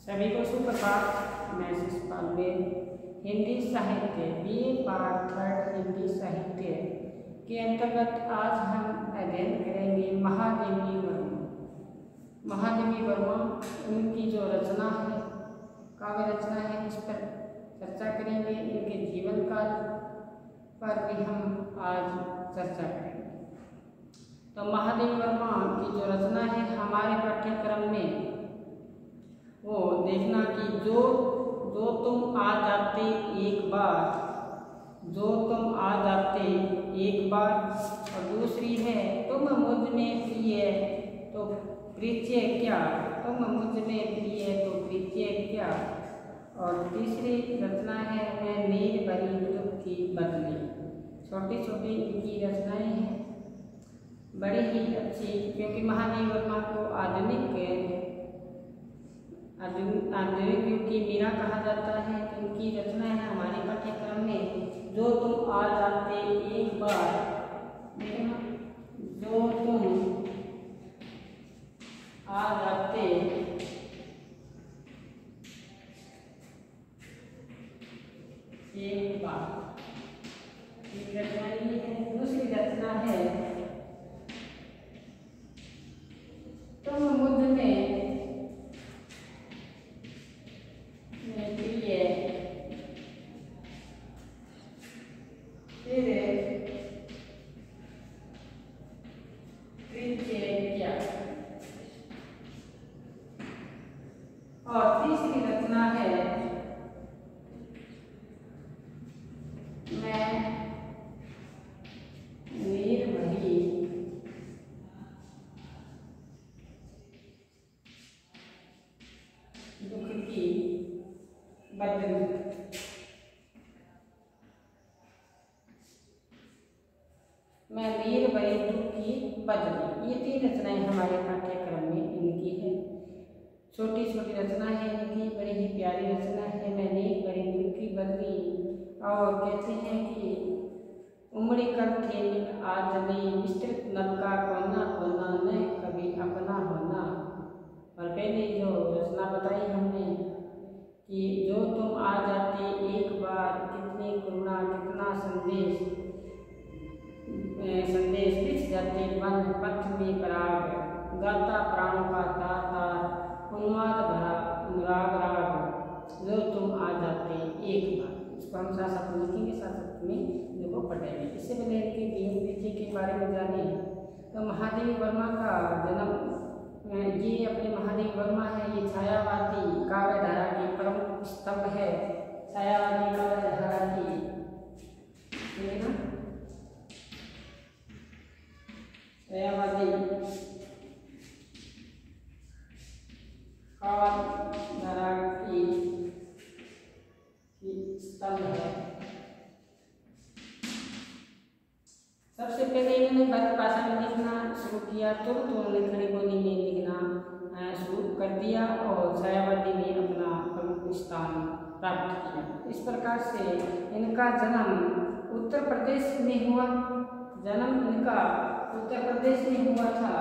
सभी को सुप्रभात। मैं शिषपाल में हिंदी साहित्य BA पार्ट 3 हिंदी साहित्य के अंतर्गत आज हम अध्ययन करेंगे महादेवी वर्मा। महादेवी वर्मा उनकी जो रचना है, काव्य रचना है, इस पर चर्चा करेंगे। इनके जीवन काल पर भी हम आज चर्चा करेंगे। तो महादेवी वर्मा की जो रचना है हमारे पाठ्यक्रम में वो देखना कि जो तुम आ जाते एक बार, जो तुम आ जाते एक बार, और दूसरी है तुम मुझ में प्रिय तो प्रीत्य क्या, तुम मुझ में प्रिय तो प्रीत्य क्या, और तीसरी रचना है मैं नीर भरी दुख की बदली। छोटी छोटी इनकी रचनाएं हैं, बड़ी ही अच्छी, क्योंकि महादेवी वर्मा को आधुनिक युग की मीरा कहा जाता है। तो उनकी रचना है हमारे पाठ्यक्रम में जो तुम आ जाते एक बार, देखना, जो तुम आ जाते एक बार, एक रचना ये है। दूसरी रचना है तुम मुझ में प्रिय फिर प्रीत्य क्या, और तीसरी रचना है मैं नीर भरी दुख की बदली। मैं नीर भरी दुख की बदली, ये तीन रचनाएं हमारे पाठ्यक्रम में इनकी है। छोटी छोटी रचना है इनकी, बड़ी ही प्यारी रचना है मैं नीर भरी दुख की बदली। और कहते हैं कि उमड़ी कर थे आजली, विस्तृत नल का कोना कोना न कभी अपना होना। और पहले जो रचना बताई हमने कि जो तुम आ जाते एक बार, कितनी करुणा कितना संदेश बिछ जाते मन पथ में पराग, गाता प्राणों का तार तार उन्माद भरा अनुराग राग, जो तुम आ जाते एक बार। इसको हम साथ साथ लिखेंगे, साथ साथ में देखो पढ़ेंगे। इससे पहले इनके जीवन विधि के बारे में जाने तो महादेवी वर्मा का जन्म, ये अपने महादेवी वर्मा है, ये छायावादी काव्य धारा की प्रमुख स्तंभ है। छायावादी काव्य धारा की, छायावादी काव्य धारा की स्तंभ है। सबसे पहले इन्होंने भरत भाषा में लिखना शुरू किया, तुरंत उन्होंने खड़ी बोली में लिखना शुरू कर दिया और छायावादी में अपना प्रमुख स्थान प्राप्त किया। इस प्रकार से इनका जन्म उत्तर प्रदेश में हुआ। जन्म इनका उत्तर प्रदेश में हुआ था।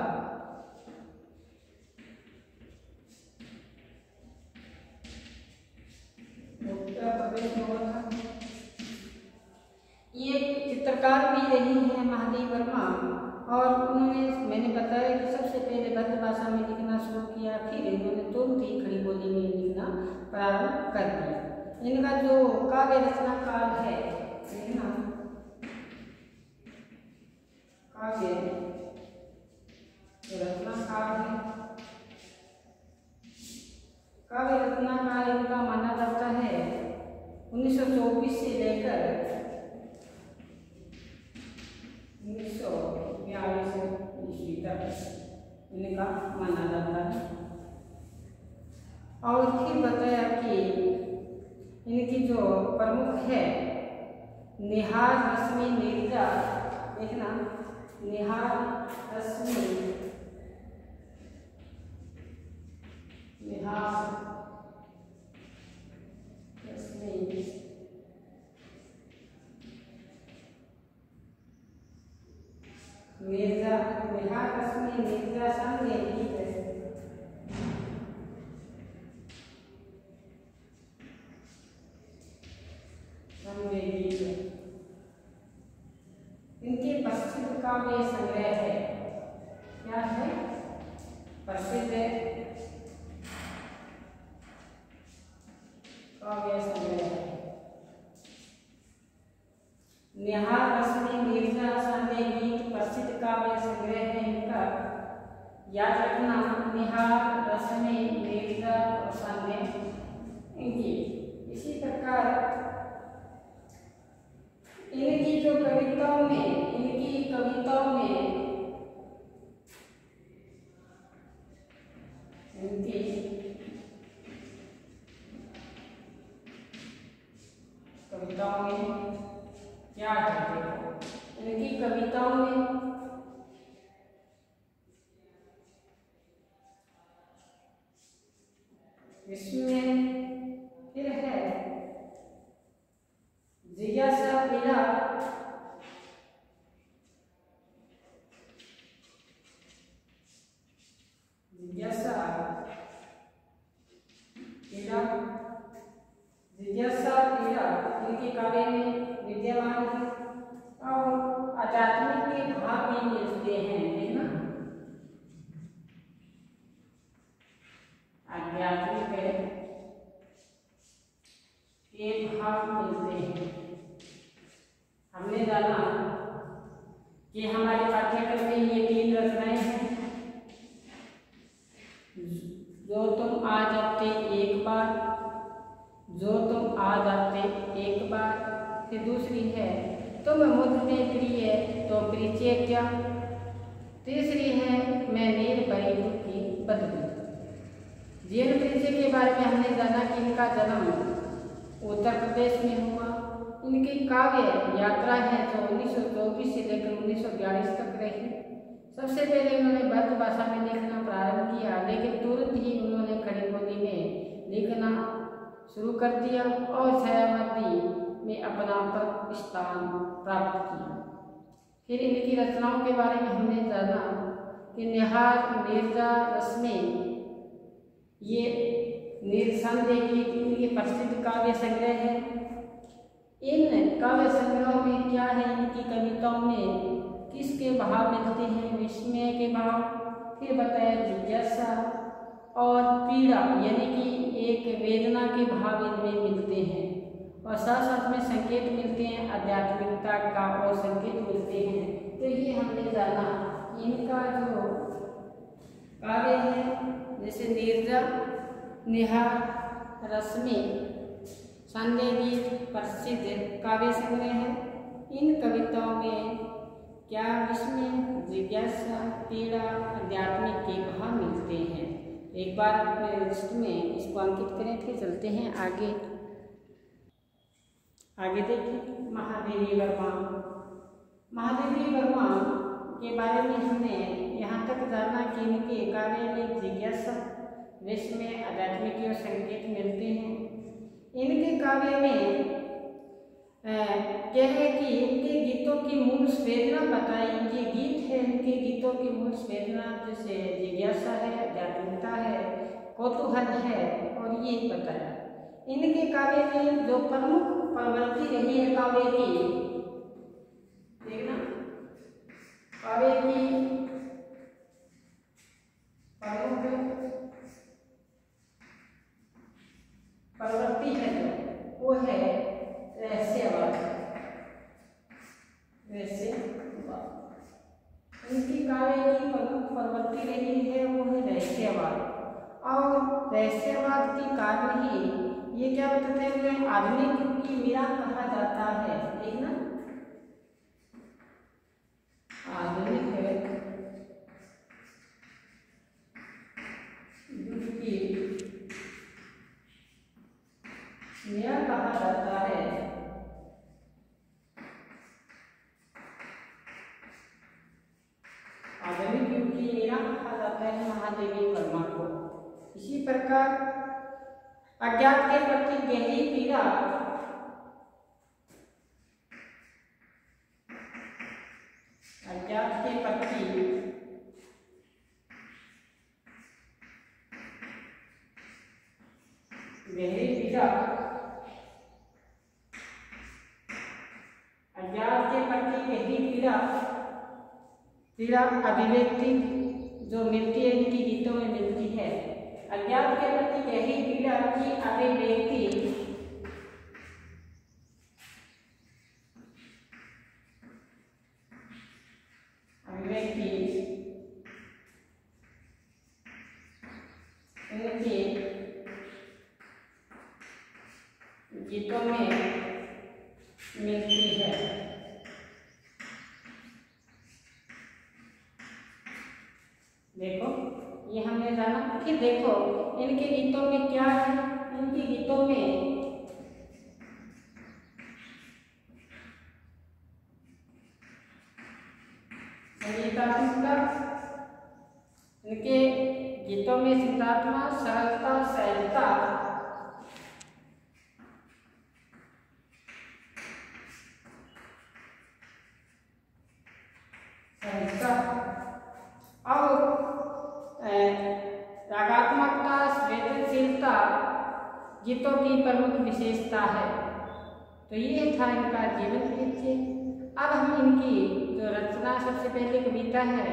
उत्तर प्रदेश में हुआ था। ये चित्रकार भी रही हैं महादेवी वर्मा, और उन्होंने, मैंने बताया कि सबसे पहले भद्र भाषा में लिखना शुरू किया, फिर इन्होंने तुरंत ही खड़ी बोली में लिखना प्रारंभ कर दिया। इनका जो काव्य रचना काल है, काव्य रचना काल है, काव्य रचना काल इनका माना जाता है 1924 से लेकर 1942 ईस्वी तक इनका माना जाता है। और फिर बताया कि इनकी जो प्रमुख है निहार रश्मि नीरजा, देखना, निहार रश्मि, निहार रश्मि नीरजा, निहार रश्मि नीरजा संग याद रखना निहार, रश्मि, नीरजा और संध्या इनकी। इसी प्रकार इनकी जो कविताओं में क्या है, देखो इनकी कविताओं में इसमें फिर है जिज्ञासा पीड़ा, इनके काव्य में विद्यमान है और आध्यात्मिक के भाव भी मिलते हैं, देखना आध्यात्मिक के भाव मिलते हैं। हमने जाना कि हमारे पाठ्यक्रम में ये 3 रचनाएं हैं जो तुम आज हफ्ते एक बार, फिर दूसरी है तुम मुझे प्रिय तो परिचय क्या, तीसरी है मैं नीर परी की बदली। जीवन परिचय के बारे में हमने जाना कि इनका जन्म उत्तर प्रदेश में हुआ। इनकी काव्य यात्रा है जो 1924 से लेकर 1942 तक रही। सबसे पहले उन्होंने ब्रज भाषा में लिखना प्रारंभ किया, लेकिन तुरंत ही उन्होंने खड़ी बोली में लिखना शुरू कर दिया और छायावादी में अपना स्थान प्राप्त किया। फिर इनकी रचनाओं के बारे में हमने जाना कि निहार, नीरजा, रश्मि ये निसंदेह इनके प्रसिद्ध काव्य संग्रह है। इन काव्य संग्रहों में क्या है, इनकी कविताओं में किसके भाव मिलते हैं, विस्मय के भाव, फिर बताया जिज्ञासा और पीड़ा यानी कि एक वेदना के भाव इनमें मिलते हैं और साथ साथ में संकेत मिलते हैं आध्यात्मिकता का और संकेत मिलते हैं। तो ये हमने जाना इनका जो काव्य है जैसे नीरजा, निहार, रश्मि, संध्या प्रसिद्ध काव्य संग्रह है। इन कविताओं में क्या विस्मय, जिज्ञासा, पीड़ा, आध्यात्मिक के भाव मिलते हैं। एक बार अपने लिस्ट में इसको अंकित करें, फिर चलते हैं आगे। देखिए महादेवी वर्मा के बारे में हमने यहाँ तक जाना कि इनके काव्य में जिज्ञासा, विस्मय, आध्यात्मिक और संकेत मिलते हैं। इनके काव्य में क्या है कि इनके गीतों की मूल स्वेदना बताई। ये गीत है इनके गीतों की मूल स्वेदना, जैसे जिज्ञासा है, आध्यात्मिकता है, कौतूहल है और ये बताया। इनके काव्य में जो प्रमुख प्रवृत्ति रही है काव्य की, देखना काव्य की प्रमुख प्रवृत्ति है जो वो है रहस्यवाद। इनकी काव्य की प्रमुख प्रवृत्ति रही है वो है रहस्यवाद, और रहस्यवाद के कारण ही ये क्या बताते हैं, आधुनिक युग की मीरा कहा जाता है। देखना आधुनिक युग की मीरा कहा जाता है। आधुनिक युग की मीरा कहा जाता है महादेवी वर्मा को। इसी प्रकार अज्ञात के प्रति गहरी पीड़ा, अज्ञात के प्रति गहरी पीड़ा, अज्ञात के प्रति गहरी पीड़ा अभिव्यक्ति जो मिलती है इनकी गीतों में मिलती है। अज्ञात के प्रति गहरी पीड़ा की अभिव्यक्ति गीतों में मिलती है। देखो ये हमने जाना। फिर देखो इनके गीतों में क्या है। इनके गीतों में संगीतात्मकता, इनके गीतों में संगीतात्मक सरलता, सहजता, और रागात्मकता, संवेदनशीलता गीतों की प्रमुख विशेषता है। तो ये था इनका जीवन परिचय। अब हम इनकी जो रचना, सबसे पहले कविता है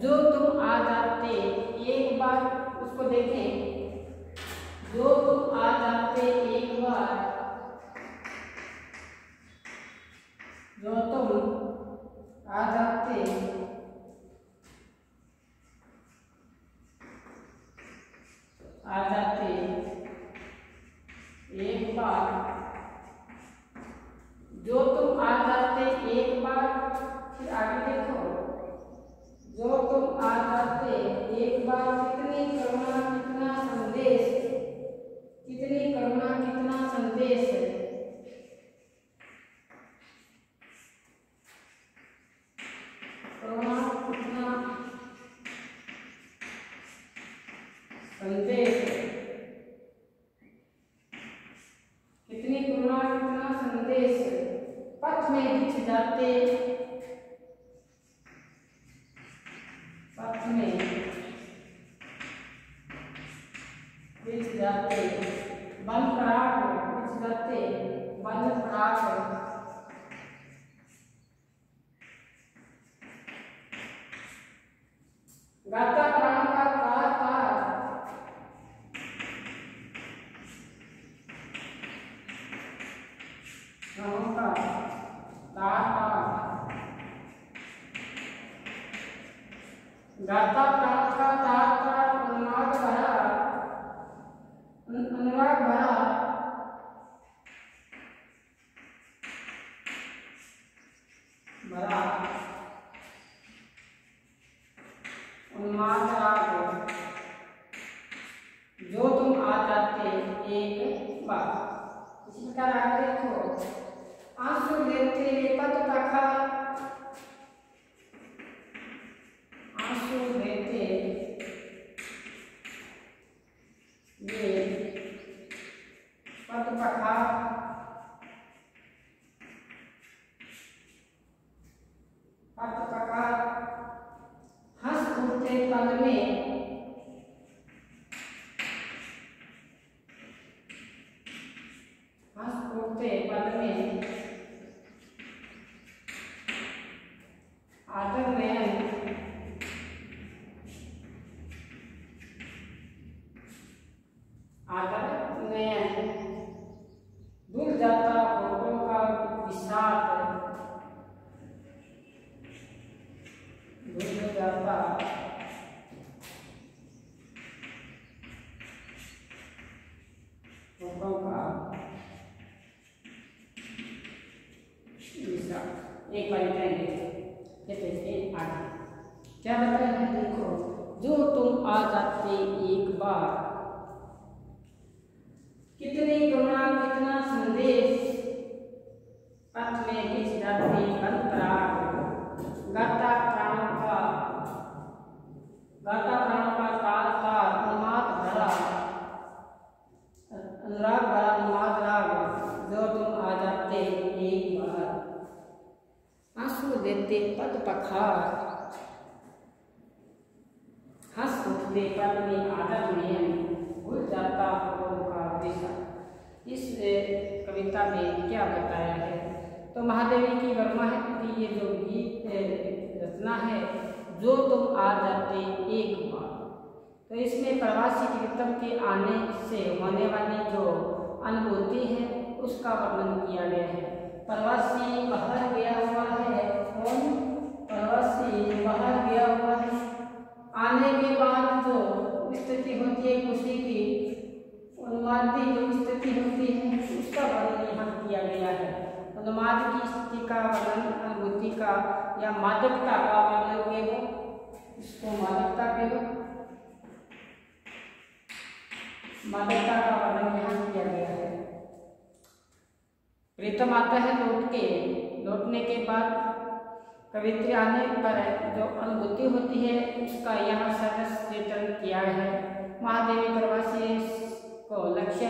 जो तुम आ जाते एक बार, उसको देखें। जो तुम आ जाते एक बार, जो तुम आ जाते एक बार, जो तुम आ जाते एक बार। फिर आगे देखो, जो तुम आ जाते एक बार, कितनी करुणा कितना संदेश, कितनी करुणा कितना संदेश, करुणा कितना संदेश, कितनी करुणा कितना संदेश, पथ में बिछ जाते, पथ में बिछ जाते, वन पराग बिछ जाते, वन पराग, गाता प्राण का तार तार, प्राणों का तार तार, गाता प्राण का तार तार, अनुराग भरा, अनुराग भरा, भरा उन्माद राग, जो तुम आ जाते एक बार। इसी प्रकार आगे देखो, आंसू देते पद पखा, आंसू देते ये पद पखा, पद पखा, हंस उठते पल में, हंस उठते पल में, आदर नयन, आदर नयन, भूल जाता होठों का विषाद, भूल जाता होठों का विषाद। एक बार देखिए आगे क्या बताया है। देखो, जो तुम आ जाते एक बार, कितनी करुणा कितना संदेश, पथ में बिछ जाते वन पराग, गाता प्राणों का तार तार, उन्माद भरा, अनुराग भरा उन्माद राग, जो तुम आ जाते एक बार, आंसू देते पद पखार, हंस उठते पल में आदर नयन, भूल जाता होठों का विषाद। इस कविता में क्या बताया है। तो महादेवी की वर्मा है कि ये जो गीत रचना है, जो तुम आ जाते एक बार, तो इसमें प्रवासी प्रीतम के आने से होने वाली जो अनुभूति है उसका वर्णन किया गया है। प्रवासी बाहर गया हुआ है, कौन? प्रवासी बाहर गया हुआ है, आने के बाद जो स्थिति होती है खुशी की, उन्मादी जो स्थिति होती है उसका वर्णन का वर्णन, अनुभूति का या मादकता का वर्णन केवल, इसको मादकता केवल मादकता का वर्णन यहाँ किया गया है। प्रीतम आता है लौटने के बाद कवित्री आने पर जो अनुभूति होती है उसका यहाँ सरस चित्रण किया है। महादेवी प्रवासी को लक्ष्य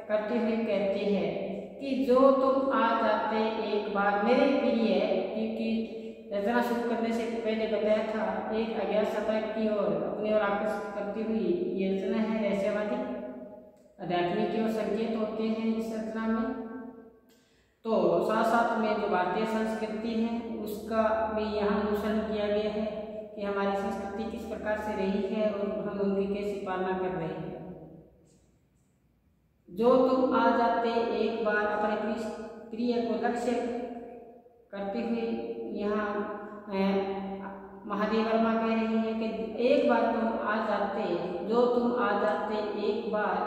करते हुए कहती है कि जो तुम आ जाते एक बार मेरे प्रिय, क्योंकि रचना शुरू करने से पहले बताया था एक अज्ञातता की ओर अपनी ओर आकर्षित करती हुई ये रचना है। रहस्यवादी अध्यात्मिक की ओर संकेत होते हैं इस रचना में। तो साथ साथ में जो भारतीय संस्कृति है उसका भी यहाँ अनुसरण किया गया है कि हमारी संस्कृति किस प्रकार से रही है और हम उनकी कैसी पालना कर रहे हैं। जो तुम आ जाते एक बार अपने प्रिय को लक्ष्य करते हुए यहाँ महादेवी वर्मा कह रही है कि एक बार तुम आ जाते, जो तुम आ जाते एक बार,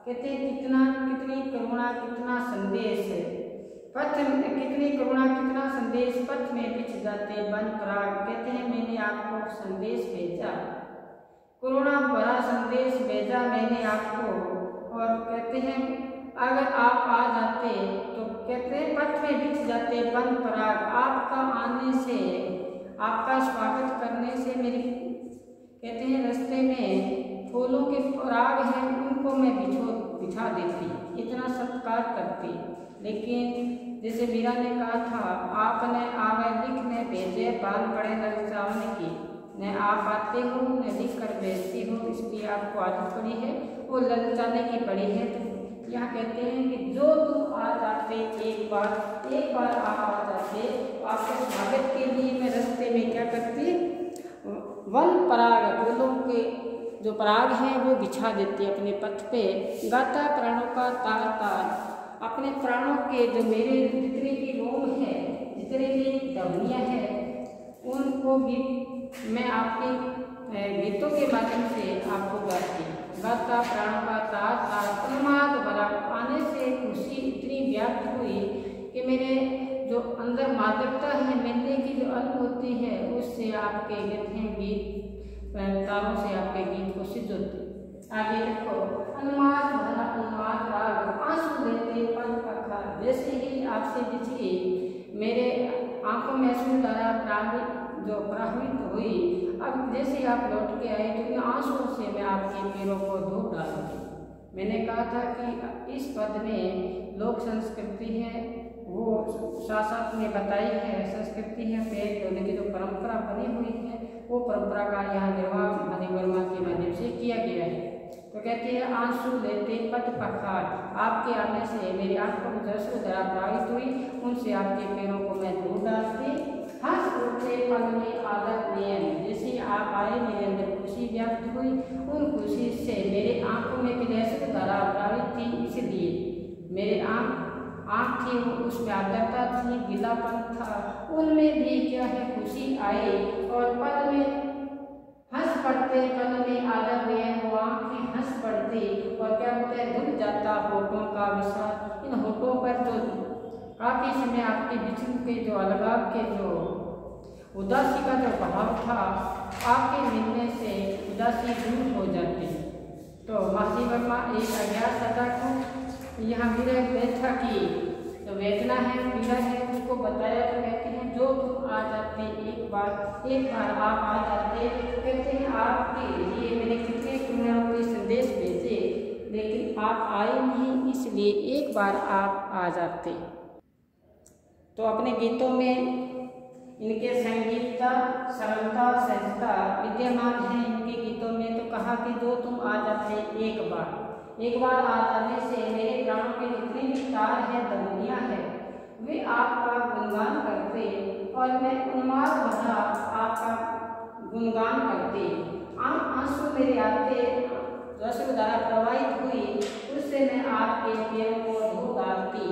कहते हैं कितनी करुणा कितना संदेश पथ, कितनी करुणा कितना संदेश पथ में बिछ जाते बन पराग। कहते हैं मैंने आपको संदेश भेजा, करुणा भरा संदेश भेजा मैंने आपको। और कहते हैं अगर आप आ जाते तो कहते हैं पथ में बिछ जाते बन पराग। आपका आने से, आपका स्वागत करने से मेरी, कहते हैं रास्ते में फूलों के पराग हैं उनको मैं बिछा देती, इतना सत्कार करती। लेकिन जैसे मीरा ने कहा था, आपने आवे लिखने भेजे बाल पड़े ललचाने की, न आप आते हो न लिख कर भेजती हो, इसलिए आपको आदत पड़ी है वो ललचाने की पड़ी है। तो यहाँ कहते हैं कि जो तुम आ जाते एक बार आप आ जाते, आपके स्वागत के लिए मैं रास्ते में क्या करती, वन पराग, फूलों के जो पराग हैं वो बिछा देती अपने पथ पे। गाता प्राणों का तार तार, अपने प्राणों के जो मेरे जितने भी रोम है, जितने भी ध्वनियाँ हैं, उनको भी मैं आपके गीतों के माध्यम से आपको गाता प्राणों का तार तार। उन्माद भरा आने से खुशी इतनी व्याप्त हुई कि मेरे जो अंदर मादकता है, मिलने की जो अनुभूति है, उससे आपके गीत तारों से आपके गीत को सिद्ध होते। आगे देखो, उन्माद भरा उन्माद राग, आंसू लेते पल पखार। जैसे ही आपसे बिछड़ी मेरे आंखों में अश्रुधारा प्रवाहित हुई, अब जैसे आप लौट के आए तो इन आंसुओं से मैं आपके पैरों को धो डालूंगी। मैंने कहा था कि इस पद में लोक संस्कृति है वो साथ में बताई है, संस्कृति है, पैर धोने की जो परंपरा बनी हुई है वो परंपरा का यहाँ निर्वाह महादेवी वर्मा के माध्यम से किया गया है। तो कहते हैं आंसू लेते पथ पखार, आपके आने से मेरी आंखों में अश्रुधारा प्रवाहित हुई, उनसे आपके पैरों को मैं धो डालती। हंस उठे पल में आदत नियम, जैसे आप आए मेरे अंदर खुशी व्याप्त हुई, उन खुशी से मेरे आंखों में भी अश्रुधारा प्रवाहित थी, इसलिए मेरे आँख थी वो उसमें आर्द्रता थी, गीलापन था, उनमें भी क्या है खुशी आई। और पल में हंस पड़ते, पल में आदर में वो आँखें हंस पड़ती और क्या होता है धुल जाता होठों का विषाद। इन होठों पर जो काफी समय आपके बिछड़ के जो अलगाव के जो उदासी का जो भाव था, आपके मिलने से उदासी दूर हो जाती। तो महादेवी वर्मा एक अज्ञात सत्ता को यहाँ विरह बैठा की जो वेदना है, पीड़ा है, उसको बताया। तो कहते हैं जो तुम आ जाते एक बार आप आ जाते, कहते हैं आपके लिए मैंने कितने करुणाओं के संदेश भेजे, लेकिन आप आए नहीं, इसलिए एक बार आप आ जाते। तो अपने गीतों में इनके संगीतता, सरलता, सहजता विद्यमान है इनके गीतों में। तो कहा कि जो तुम आ जाते एक बार आ जाने से मेरे प्राणों के जितने भी तार हैं, ध्वनियाँ हैं, वे आपका गुणगान करते और मैं उन्माद भरा आपका गुणगान करते। आंसू मेरे आते, अश्रुधारा प्रवाहित हुई, उससे मैं आपके पैरों को धो डालती।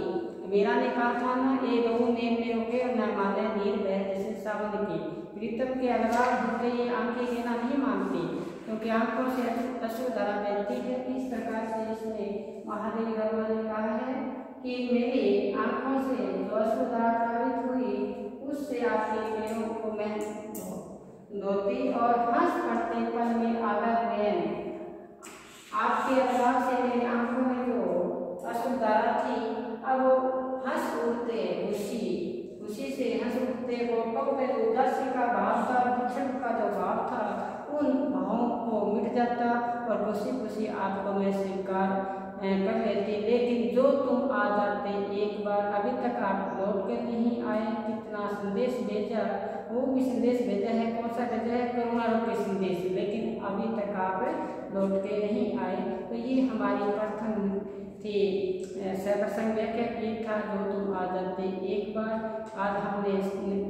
मीरा ने कहा था ना, ये बहु नेम में रुके और न माने नीर बह जैसे सावन की। प्रीतम के अलगाव होते ये आंखें कहना नहीं मानती, क्योंकि आंखों से अश्रुधारा बहती है। इस प्रकार से इसने महादेवी वर्मा ने कहा है कि मेरी आंखों से जो अश्रुधारा प्रवाहित हुई उससे आपके पैरों को मैं धोती और हंस पड़ते पल में आदर में आपके अभाव से मेरी आंखों में जो अश्रुधारा थी अब वो हंस उठते खुशी से हंस उठते होठों पे उदासी का भाव था, बिछड़ का जो भाव था उन भावों को मिट जाता और खुशी खुशी आपको मैं स्वीकार कर लेती। लेकिन जो तुम आ जाते एक बार, अभी तक आप लौट कर नहीं आए, कितना संदेश भेजा, वो भी संदेश भेजा है, कौन सा भेजा है, करुणा रूपी संदेश, लेकिन अभी तक आप लौट के नहीं आए। तो ये हमारी प्रथम थी प्रसंग व्याख्या ये था, जो तुम आ जाते एक बार। आज हमने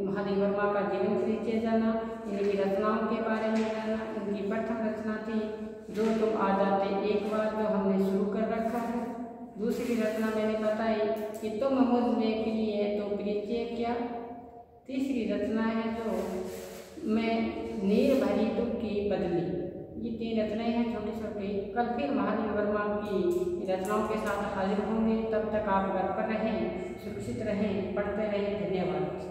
महादेव वर्मा का जीवन परिचय जाना, इनकी रचनाओं के बारे में जाना। इनकी प्रथम रचना थी जो तुम आ जाते एक बार, जो हमने शुरू कर रखा है। दूसरी रचना मैंने बताई कि तुम मुझ में प्रिय है तो परिचय क्या। तीसरी रचना है जो मैं नीर भरी दुख की बदली। ये 3 रचनाएं हैं छोटी छोटी। कल फिर महादेव वर्मा की रचनाओं के साथ हाजिर होंगे। तब तक आप घर पर रहें, सुरक्षित रहें, पढ़ते रहें। धन्यवाद।